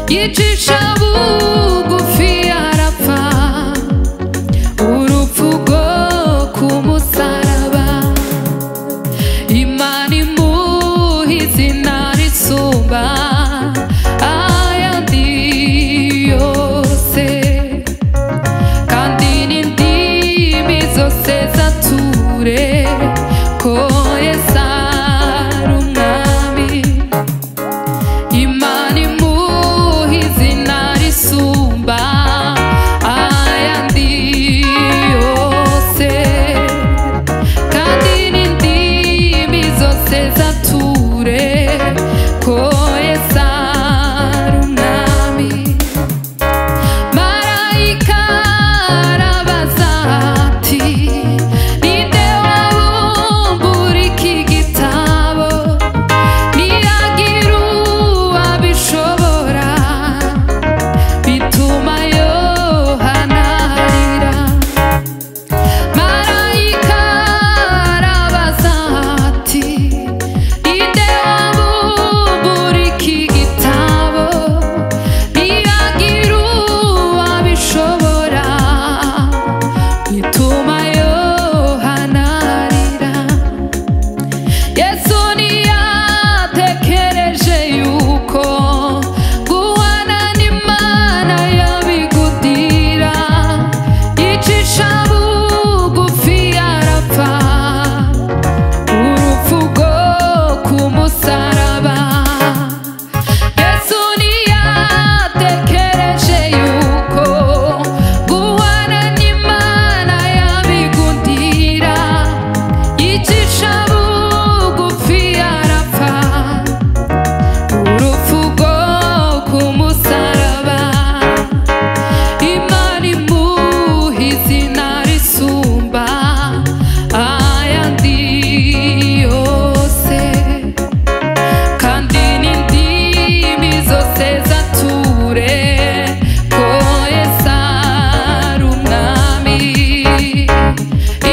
yicisha bugufi arapfa urupfu rwo ku musaraba. Imana imuha izina risumba ayandi yose, kandi n'indimi zose zature ko Yesu ari umwami. Imana imuha izina risumba ayandi yose, kandi n'indimi zose zature ko Yesu ari umwami. Marayika arabaza ati ninde wabumbura iki gitabo, niyagira uwabishobora, bituma Yohana arira. Marayika arabaza ati ninde wabumbura iki gitabo, niyagira uwabishobora, bituma Yohana arira. Yesu ntiyatekereje yuko guhana n'Imana yabigundira, yicisha bugufi arapfa urupfu rwo ku musaraba. Yesu ntiyatekereje yuko guhana n'Imana yabigundira, yicisha bugufi arapfa urupfu rwo ku musaraba. Imana imuha izina risumba ayandi yose, kandi n'indimi zose zature ko Yesu ari umwami.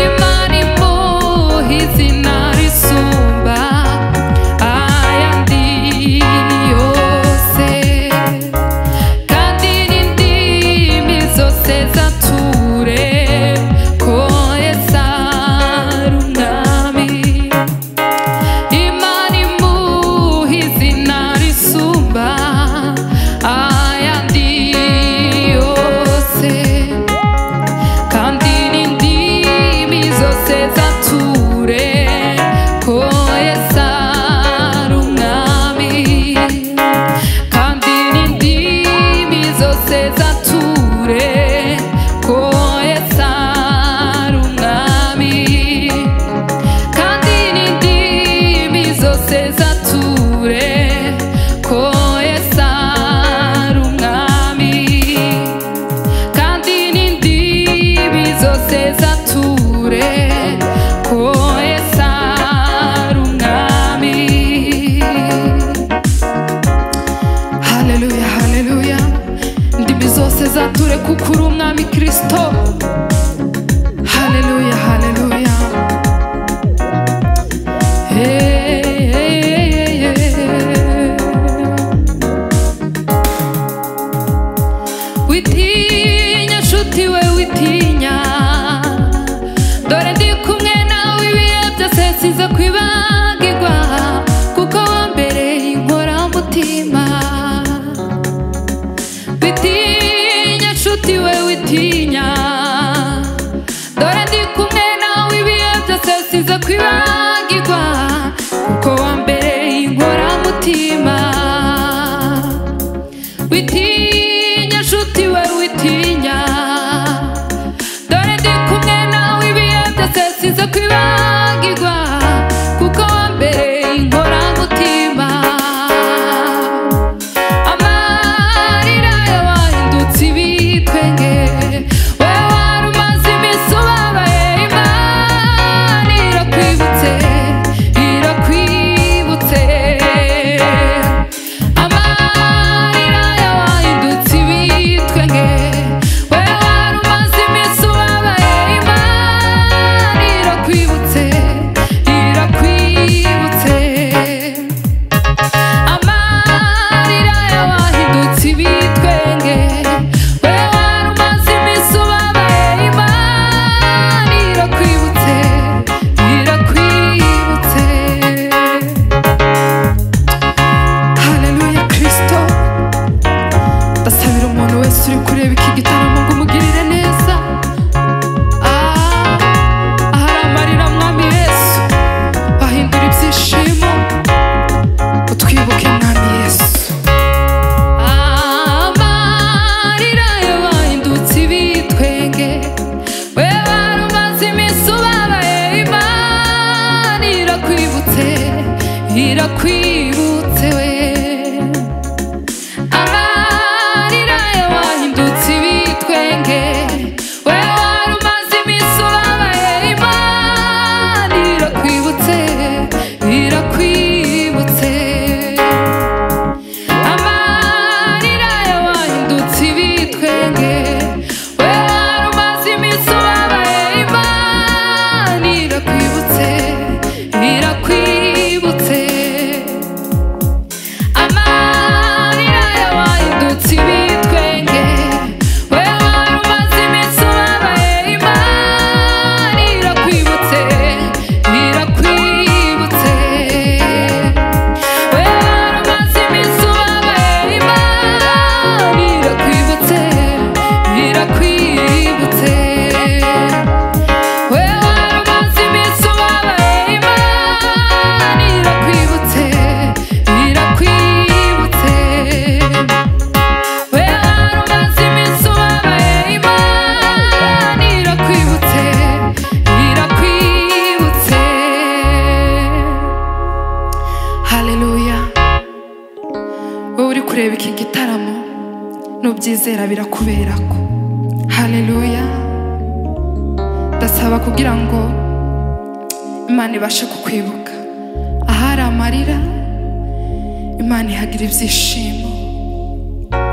Imana imuha izina risumba ayandi yose, kandi n'indimi zose zature ko Yesu ari umwami. Imana imuha izina risumba ayandi yose, kandi n'indimi zose zature ko Yesu ari umwami, kandi n'indimi zose zature ko Yesu ari umwami, kandi n'indimi zose zature ko Yesu ari umwami, kandi n'indimi zose zature ko Yesu ari umwami. Haleluya, haleluya. Indimi zose zature kuko uri umwami Kristo. Haleluya, haleluya. Hey, hey, hey, hey. Witinya nshuti we witinya, dore ndi kumwe nawe ibihe byose size kwibagirwa, kuko wambereye inkoramutima. Witinya nshuti we witinya, dore ndi kumwe nawe ibihe byose size kwibagirwa, kuko wambereye inkoramutima. Witinya nshuti we witinya, dore ndi kumwe nawe ibihe byose size kwibagirwa, kuko wambereye inkoramutima. Amarira yawahindutse ibitwenge, wowe wari umaze iminsi ubabaye, Imana irakwibutse, irakwibutse. Amarira yawahindutse ibitwenge, wowe wari umaze iminsi ubabaye, Imana irakwibutse. wese uri kureba iki gitaramo ngo umugirire neza. Ahari amarira mwami Yesu bahindura ibyishimo, utwibuke mwami Yesu. Amarira yo bahindutse ibitwenge, we wari umaze iminsi ubabaye, Imana irakwibutse, irakwibutse we. Amarira yo bahindutse ibitwenge, we wari umaze iminsi ubabaye, Imana irakwibutse, irakwibutse. Amarira yo bahindutse ibitwenge, we wari umaze iminsi ubabaye, Imana irakwibutse, irakwibutse. Amarira yo bahindutse ibitwenge, we wari umaze iminsi ubabaye, Imana irakwibutse, irakwibutse. We wari umaze iminsi ubabaye, Imana irakwibutse, irakwibutse. We wari umaze iminsi ubabaye, Imana irakwibutse, irakwibutse. We wari umaze iminsi ubabaye, Imana irakwibutse, irakwibutse. Haleluya. Wowe uri kureba iki gitaramo nubyizera birakuberako. Haleluya. Ndasaba kugira ngo Imana ibashe kukwibuka. Ahari amarira, Imana ihagira ibyishimo,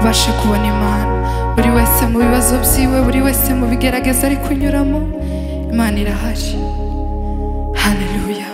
ubashe kubona Imana. Buri wese mu bibazo byiwe, buri wese mu bigerageza ari kunyuramo, Imana irahari. Haleluya.